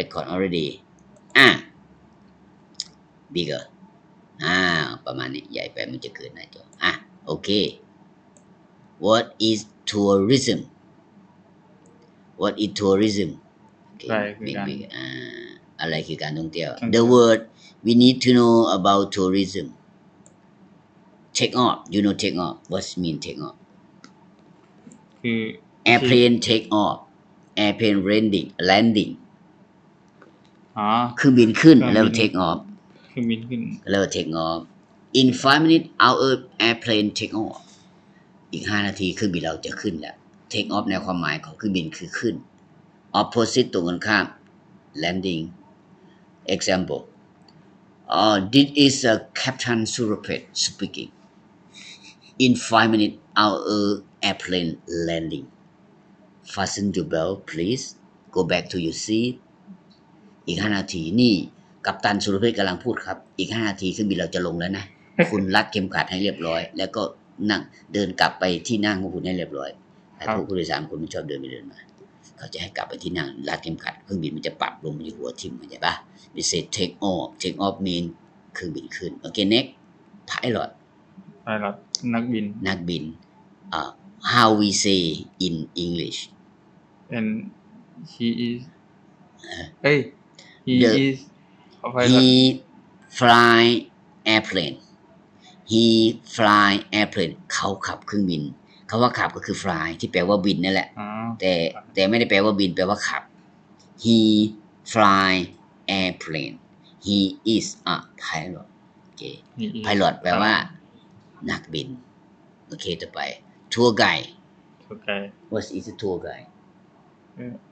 record already bigger ประมาณนี้ใหญ่ไปมันจะเกินหน้าจอโอเค What is tourism What is tourism อะไรคือการท่องเที่ยว The word we need to know about tourism take off you know take off what mean take off คือ airplane take off airplane landing เครื่องบินขึ้นแล้ว take off เครื่องบินขึ้นแล้ว take off in 5 minutes our airplane take off อีก5นาทีเครื่องบินเราจะขึ้นแล้ว take off ในความหมายของเครื่องบินคือขึ้น opposite ตรงกันข้าม landing example this is a Captain Surapet speaking in 5 minutes our airplane landing fasten your belt please go back to your seat อีก5นาทีนี่กัปตันสุรเพชรกำลังพูดครับอีก5นาทีเครื่องบินเราจะลงแล้วนะ คุณรัดเข็มขัดให้เรียบร้อยแล้วก็นั่งเดินกลับไปที่นั่งของคุณให้เรียบร้อยให้พวกผู้โดยสารคนไม่ชอบเดินไปเดินมาเขาจะให้กลับไปที่นั่งรัดเข็มขัดเครื่องบินมันจะปรับลงอยู่หัวทิ่มเข้าใจป่ะ we say take off mean เครื่องบินขึ้นโอเค next pilot นักบินhow we say in English and he is he fly airplane he fly airplane เขาขับเครื่องบินคำว่าขับก็คือ fly ที่แปลว่าบินนั่นแหละแต่ไม่ได้แปลว่าบินแปลว่าขับ he fly airplane he is a pilot โอเค pilot แปลว่านักบินโอเคต่อไป tour guide what is a tour guide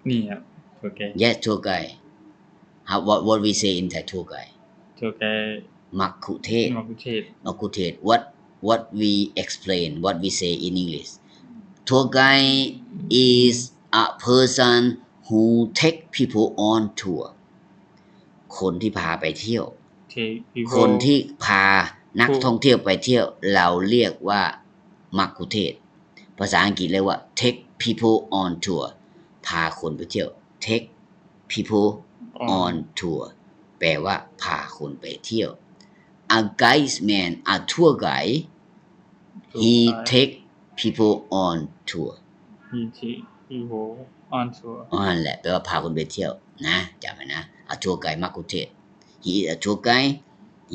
นี่ครับ tour guide yes tour guide what we say in Thai tour guide มัคคุเทศ what we explain what we say in English tour guide is a person who take people on tour คนที่พาไปเที่ยวคนที่พานักท่องเที่ยวไปเที่ยวเราเรียกว่ามัคคุเทศภาษาอังกฤษเรียกว่า take people on tour พาคนไปเที่ยว take people on tour แปลว่าพาคนไปเที่ยว a guidesman a tour guide he take people on tour he take people on tour แหละแปลว่าพาคนไปเที่ยวนะจำไว้นะ a tour guide มัคคุเทศ he is a tour guide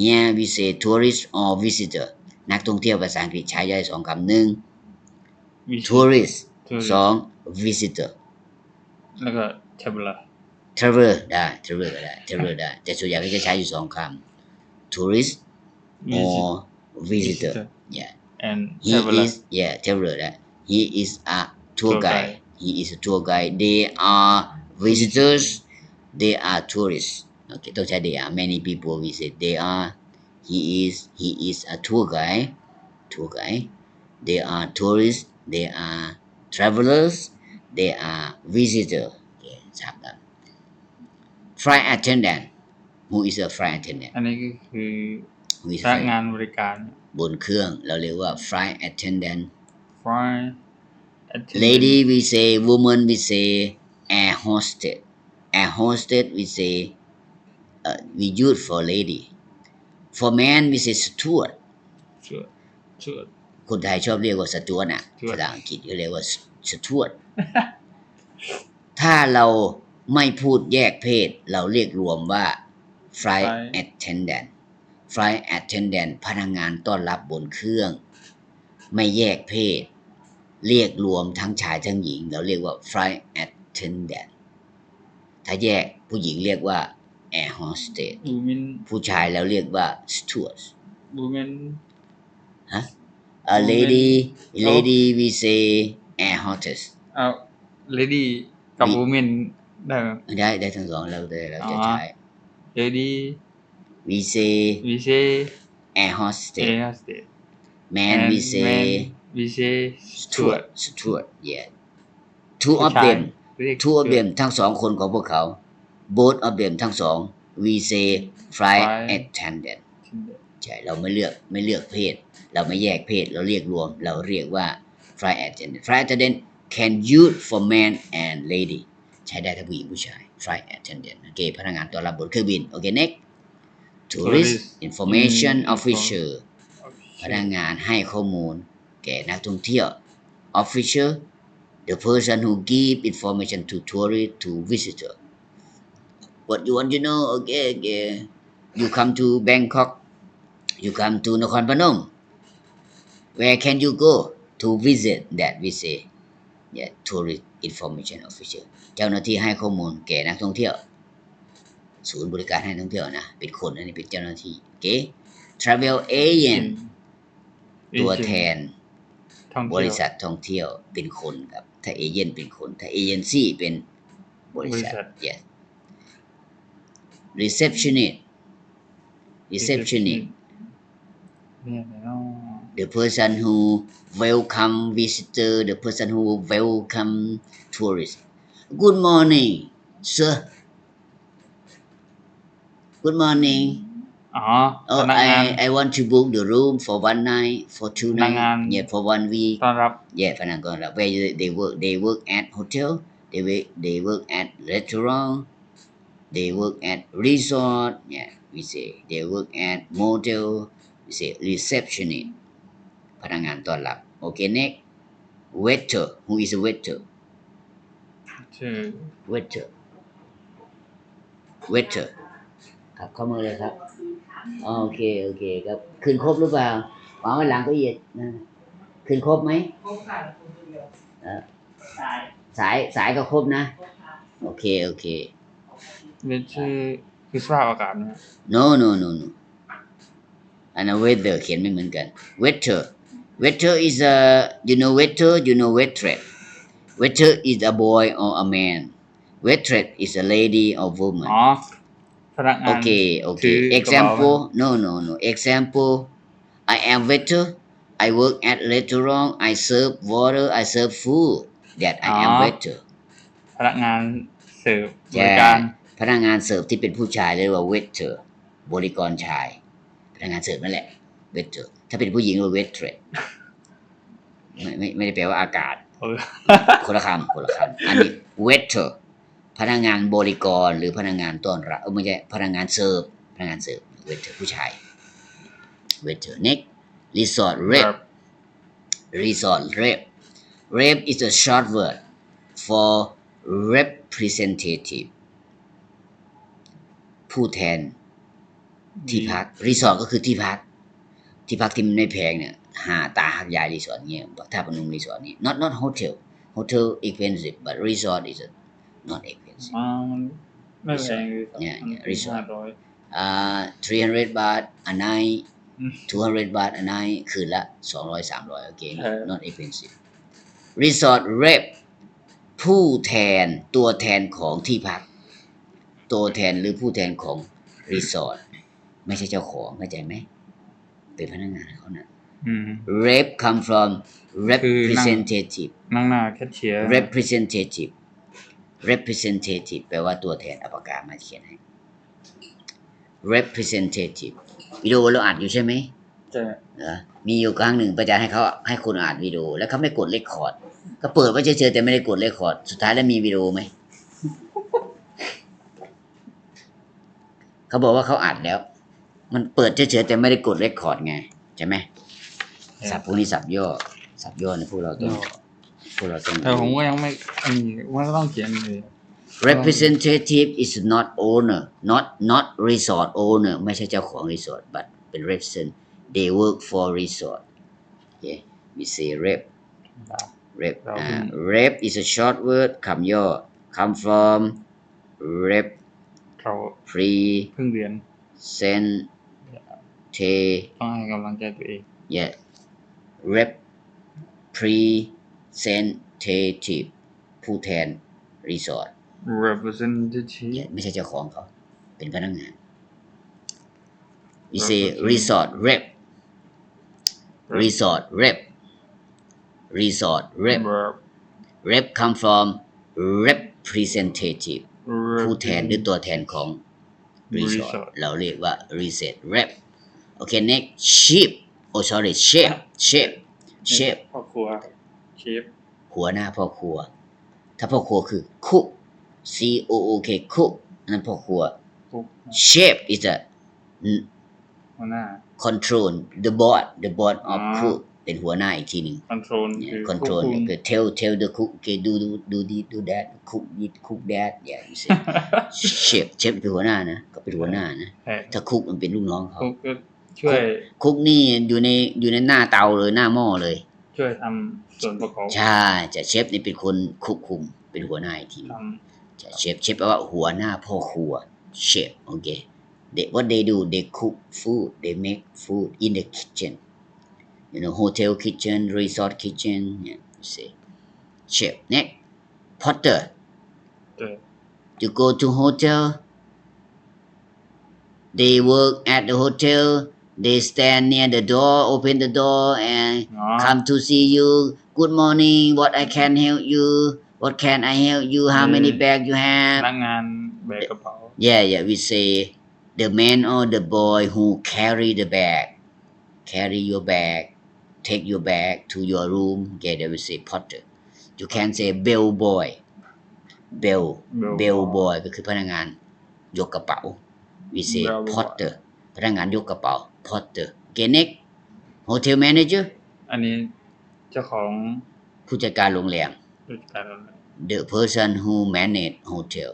yeah we say tourist or visitor นักท่องเที่ยวภาษาอังกฤษใช้ได้2คำ1 tourist 2 visitor แล้วก็ traveler ได้ traveler ได้แต่ส่วนใหญ่ก็จะใช้อยู่2คำ tourist or visitor yeah and traveler he is a tour guide they are visitors they are tourists okay ต้องใช้ they are many people we say they are he is a tour guide they are tourists they are travelers they are visitors okay 3คำ flight attendant who is a flight attendant อันนี้ก็คือพนักงานบริการบนเครื่องเราเรียกว่า flight attendant lady we say woman we say air hostess we say we use for lady for man we say steward คนไทยชอบเรียกว่า steward น่ะภาษาอังกฤษเรียกว่า steward ถ้าเราไม่พูดแยกเพศเราเรียกรวมว่า flight attendant พนักงานต้อนรับบนเครื่องไม่แยกเพศเรียกรวมทั้งชายทั้งหญิงเราเรียกว่า flight attendant ถ้าแยกผู้หญิงเรียกว่า air hostess ผู้ชายเราเรียกว่า steward women lady we say air hostess lady กับ women ได้ทั้งสองเราจะใช้ lady we say air hostess man we say steward yeah two of them ทั้งสองคนของพวกเขา both of them ทั้งสอง we say flight attendant ใช่เราไม่เลือกเพศเราไม่แยกเพศเราเรียกรวมเราเรียกว่า flight attendant can use for man and lady ใช้ได้ทั้งผู้หญิงผู้ชาย flight attendant โอเคพนักงานต้อนรับบนเครื่องบินโอเค next tourist information officer พนักงานให้ข้อมูลแก่นักท่องเที่ยว officer the person who give information to tourist to visitor what you want to know okay you come to Bangkok you come to Nakhon Phanom where can you go to visit that we say yeah tourist information officer เจ้าหน้าที่ให้ข้อมูลแก่นักท่องเที่ยวศูนย์บริการให้นักท่องเที่ยวนะเป็นคนอันนี้เป็นเจ้าหน้าที่โอเค travel agent ตัวแทนบริษัทท่องเที่ยวเป็นคนครับถ้าเอเจนต์เป็นคนถ้าเอเจนซี่เป็นบริษัท yes receptionist เนี่ยเนาะ the person who welcome visitor the person who welcome tourist good morning sir good morning อ๋อ oh พนักงาน I want to book the room for one night for two พนัก nights งาน yeah for one week ต้อนรับ yeah พนักงานต้อนรับ where they work at hotel they work at restaurant they work at resort yeah we say they work at motel we say receptionist พนักงานต้อนรับ okay next waiter who is a waiter ชื่อ waiter ครับเข้ามาเลยครับโอเคครับขึ้นครบหรือเปล่าวางไว้หลังเก้าอี้นะขึ้นครบไหมครบค่ะสายก็ครบนะโอเคเรียนชื่อคือสภาพอากาศนะ no อันนั้น weather เขียนไม่เหมือนกัน waiter is a you know waitress waiter is a boy or a man waitress is a lady or woman อ๋อพนักงาน okay example no example I am waiter I work at restaurant I serve water I serve food that I am waiter พนักงานเสิร์ฟบริการ พนักงานเสิร์ฟที่เป็นผู้ชายเรียกว่า waiter บริกรชายพนักงานเสิร์ฟนั่นแหละ waiter ถ้าเป็นผู้หญิงเรียกว่า waitress ไม่ได้แปลว่าอากาศคนละคำอันนี้ waiter พนักงานบริกรหรือพนักงานต้อนรับไม่ใช่พนักงานเสิร์ฟwaiter ผู้ชาย waiter next resort rep is a short word for representative ผู้แทนที่พัก resort ก็คือที่พักที่มันไม่แพงเนี่ยหาตาหักยายรีสอร์ทเงี้ยถ้าพนมรีสอร์ทนี่ not hotel expensive but resort is not expensive ไม่แพง yeah resort 300 baht a night 200 baht a night คืนละ200-300โอเค not expensive resort rep ผู้แทนตัวแทนของที่พักตัวแทนหรือผู้แทนของรีสอร์ทไม่ใช่เจ้าของเข้าใจไหมเป็นพนักงานเขาน่ะrep come from representative นั่งหน้าแคชเชียร์ representative แปลว่าตัวแทนเอาปากกามาเขียนให้ representative วิดีโอเราอัดอยู่ใช่ไหมใช่มีอยู่ครั้งหนึ่งอาจารย์ให้คนอัดวิดีโอแล้วเขาไม่กดเรคคอร์ดก็เปิดไว้เฉยๆแต่ไม่ได้กดเรคคอร์ดสุดท้ายแล้วมีวิดีโอไหม เขาบอกว่าเขาอัดแล้วมันเปิดเฉยๆแต่ไม่ได้กดเรคคอร์ดไงใช่ไหมศัพท์พวกนี้ศัพท์ย่อนะพวกเราต้องแต่ผมก็ยังไม่อันนี้ว่าต้องเขียนเลย representative is not owner not resort owner ไม่ใช่เจ้าของรีสอร์ท but เป็น represent they work for resort okay we say rep rep is a short word คำย่อ come from rep เขา free เพิ่งเรียน sentต้องให้กำลังใจตัวเอง yeah representative ผู้แทนรีสอร์ท representative ไม่ใช่เจ้าของเขาเป็นพนักงาน we say resort rep rep come from representative ผู้แทนหรือตัวแทนของรีสอร์ทเราเรียกว่า reset rep okay next chefพ่อครัวเชฟหัวหน้าพ่อครัวถ้าพ่อครัวคือ cook COOK cook อันนั้นพ่อครัว ปุ๊บ chef is a หัวหน้า control the board of cook เป็นหัวหน้าอีกทีหนึง control คือ control ควบคุม คือ tell the cook okay do this do that cook that yeah you say chef เป็นหัวหน้านะก็เป็นหัวหน้านะ ใช่ ถ้า cook มันเป็นลูกน้องเขา คุกก็ช่วย cook นี่อยู่ในหน้าเตาเลยหน้าหม้อเลย ช่วยทำส่วนประกอบ ใช่จะเชฟนี่เป็นคนควบคุมเป็นหัวหน้าอีกที ท จะเชฟแปลว่าหัวหน้าพ่อครัว chef okay what they do they cook food they make food in the kitchen you know hotel kitchen resort kitchen yeah you say chef next porter ำ you go to hotel they work at the hotel they stand near the door open the door and อ๋อ come to see you good morning what I can help you what can I help you how many bag you พ have นักงานแบกกระเป๋า yeah we say the man or the boy who carry the bag carry your bag take your bag to your room okay they will say porter you can say bell boy bell boy ก็คือพนักงานยกกระเป๋า we say Bell boy porter พนักงานยกกระเป๋า porter okay next hotel manager อันนี้เจ้าของ ผู้จัดการโรงแรม ผู้จัดการโรงแรม the person who manage hotel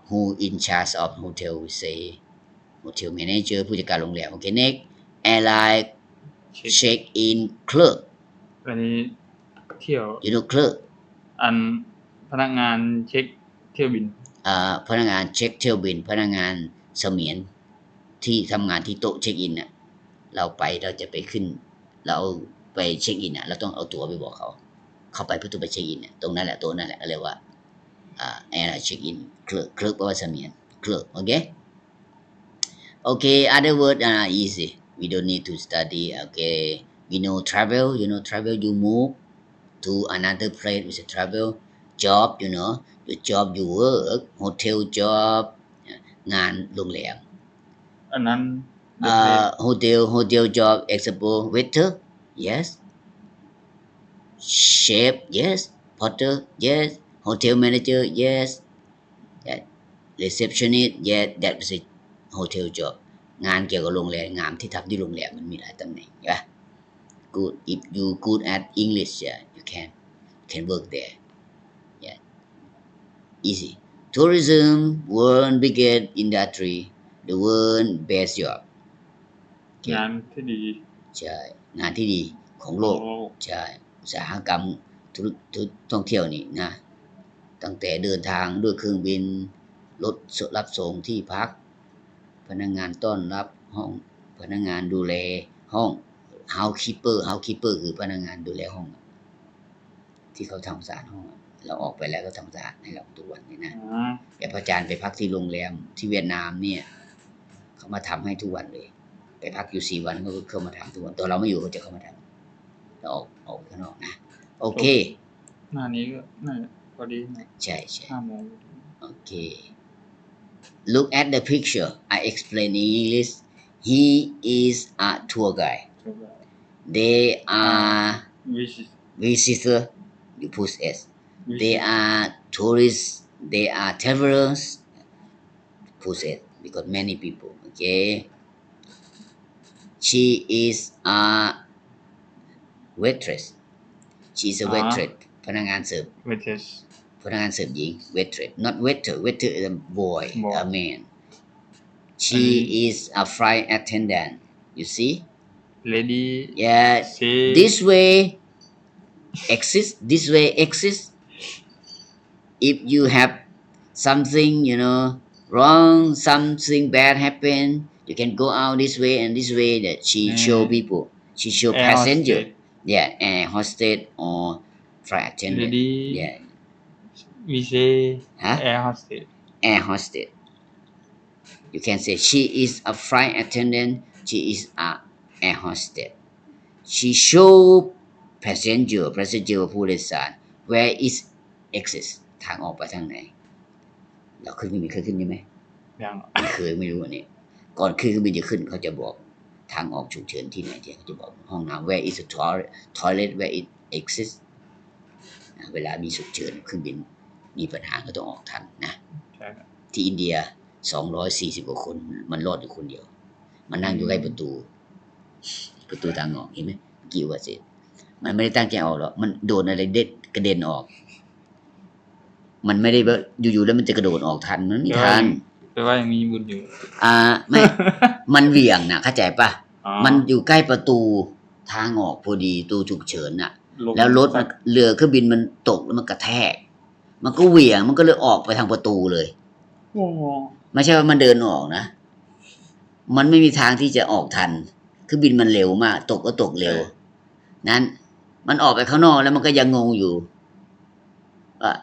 who in charge of hotel we say hotel manager ผู้จัดการโรงแรม okay next airline check in clerk อันนี้เที่ยว you know clerk อันพนักงานเช็คเที่ยวบิน พนักงานเช็คเที่ยวบินพนักงานเสมียนที่ทำงานที่โต๊ะเช็คอินน่ะเราจะไปขึ้นเราไปเช็คอินน่ะเราต้องเอาตั๋วไปบอกเขาเข้าไปเพื่อไปเช็คอินน่ะตรงนั้นแหละโต๊ะนั่นแหละเรียกว่าairline check in clerk แปลว่าเสมียน clerk okay other word easy we don't need to study okay we know travel you know travel you move to another place with a travel job you know the job you work hotel job งานโรงแรม อันนั้น hotel job example waiter yes chef yes porter yes hotel manager yes that receptionist yes that is a hotel job งานเกี่ยวกับโรงแรมงานที่ทำที่โรงแรมมันมีหลายตำแหน่งใช่ป่ะ good if you good at English yeah you can work there yeah easy tourism world biggest industry the world best job งานที่ดี ใช่งานที่ดีของโลกใช่อุตสาหกรรมธุรกิจท่องเที่ยวนี่นะตั้งแต่เดินทางด้วยเครื่องบินรถรับส่งที่พักพนักงานต้อนรับห้องพนักงานดูแลห้อง housekeeper คือพนักงานดูแลห้องที่เขาทำความสะอาดห้องเราออกไปแล้วก็ทำความสะอาดให้เราทุกวันนี่นะแต่พระอาจารย์ไปพักที่โรงแรมที่เวียดนามเนี่ยเขามาทำให้ทุกวันเลยไปพักอยู่4วันก็เข้ามาทำทุกวันตอนเราไม่อยู่เขาจะเข้ามาทำเราออกข้างนอกนะโอเค หน้านี้ก็น่าพอดีนะ ใช่ 5 โมง okay look at the picture I explain in English he is a tour guide they are visitor you push S they are tourists they are travelers push S because many people okay she is a waitress she is a waitress พนักงานเสิร์ฟ waitress พนักงานเสิร์ฟหญิง waitress not waiter is a boy a man she is a flight attendant you see lady yeah this way exist if you have something you know wrong something bad happen you can go out this way and this way that she show people she show passenger yeah air hostess or flight attendant lady yeah we say air hostess you can say she is a flight attendant she is a air hostess she show passenger ผู้โดยสาร where is exit ทางออกไปทางไหนเราเคยขึ้นนี่ไหมยังไม่เคยไม่รู้อันนี้ก่อนขึ้นเครื่องบินจะขึ้นเขาจะบอกทางออกฉุกเฉินที่ไหนเขาจะบอกห้องน้ำ where is the toilet where it exists เวลามีฉุกเฉินเครื่องบิน มีปัญหาก็ต้องออกทันนะ ใช่ครับ ที่อินเดีย240กว่าคนมันรอดอยู่คนเดียวมันนั่งอยู่ใกล้ประตูทางออกเห็นมั้ยกี่ว่าสิมันไม่ได้ตั้งใจออกหรอกมันโดนอะไรเด็ดกระเด็นออกมันไม่ได้ว่าอยู่ๆแล้วมันจะกระโดดออกทันมันไม่ทันแปลว่ายังมีบุญอยู่ไม่ มันเหวี่ยงน่ะเข้าใจป่ะมันอยู่ใกล้ประตูทางออกพอดีตู้ฉุกเฉินน่ะแล้วรถมันเรือเครื่องบินมันตกแล้วมันกระแทกมันก็เหวี่ยงมันก็เลยออกไปทางประตูเลยโอ้ไม่ใช่ว่ามันเดินออกนะมันไม่มีทางที่จะออกทันเครื่องบินมันเร็วมากตกก็ตกเร็วนั้นมันออกไปข้างนอกแล้วมันก็ยังงงอยู่ว่า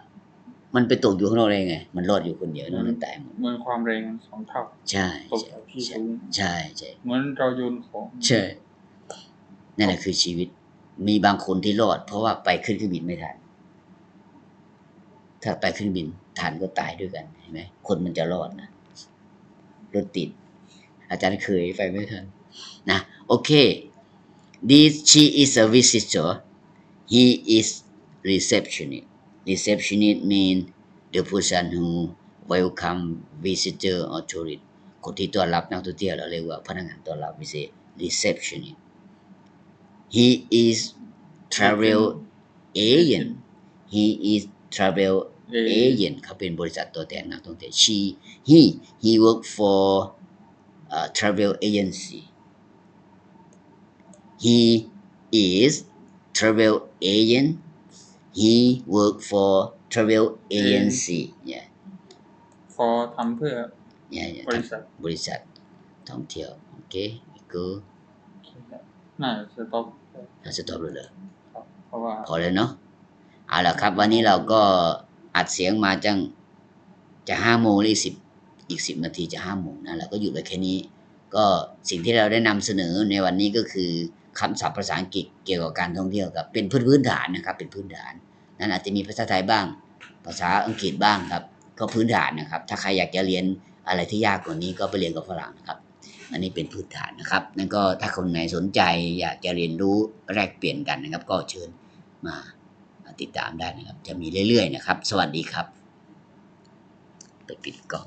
มันไปตกอยู่ข้างนอกได้ไงมันรอดอยู่คนเดียวนั่นตายหมดเหมือนความแรง2เท่าใช่ตกจากที่สูงใช่ๆเหมือนเราโยนของใช่นั่นแหละคือชีวิตมีบางคนที่รอดเพราะว่าไปขึ้นเครื่องบินไม่ทันถ้าไปเครื่องบินทันก็ตายด้วยกันเห็นมั้ยคนมันจะรอดนะรถติดอาจารย์เคยไปไม่ทันนะโอเค This she is a visitor he is receptionist mean the person who welcome visitor or tourist คนที่ต้อนรับนักท่องเที่ยวเราเรียกว่าพนักงานต้อนรับไม่ใช่ receptionist he is travel agentเขาเป็นบริษัทตัวแทนนักท่องเที่ยว he work for travel agency he is travel agent he work for travel agency yeah for ทำเพื่อ บริษัทท่องเที่ยวโอเคกูน่าจะตอบเลยเหรอเพราะว่าพอแล้วเนาะเอาล่ะครับวันนี้เราก็อัดเสียงมาจังจะ 5:00 นอีก10นาทีจะ 5:00 นนะแล้วก็หยุดไว้แค่นี้ก็สิ่งที่เราได้นำเสนอในวันนี้ก็คือคำศัพท์ภาษาอังกฤษเกี่ยวกับการท่องเที่ยวครับเป็นพื้นฐานนะครับเป็นพื้นฐานนั้นอาจจะมีภาษาไทยบ้างภาษาอังกฤษบ้างครับก็พื้นฐานนะครับถ้าใครอยากจะเรียนอะไรที่ยากกว่านี้ก็ไปเรียนกับฝรั่งนะครับอันนี้เป็นพื้นฐานนะครับนั่นก็ถ้าคนไหนสนใจอยากจะเรียนรู้แลกเปลี่ยนกันนะครับก็เชิญมาติดตามได้นะครับจะมีเรื่อยๆนะครับสวัสดีครับไปปิดกล้อง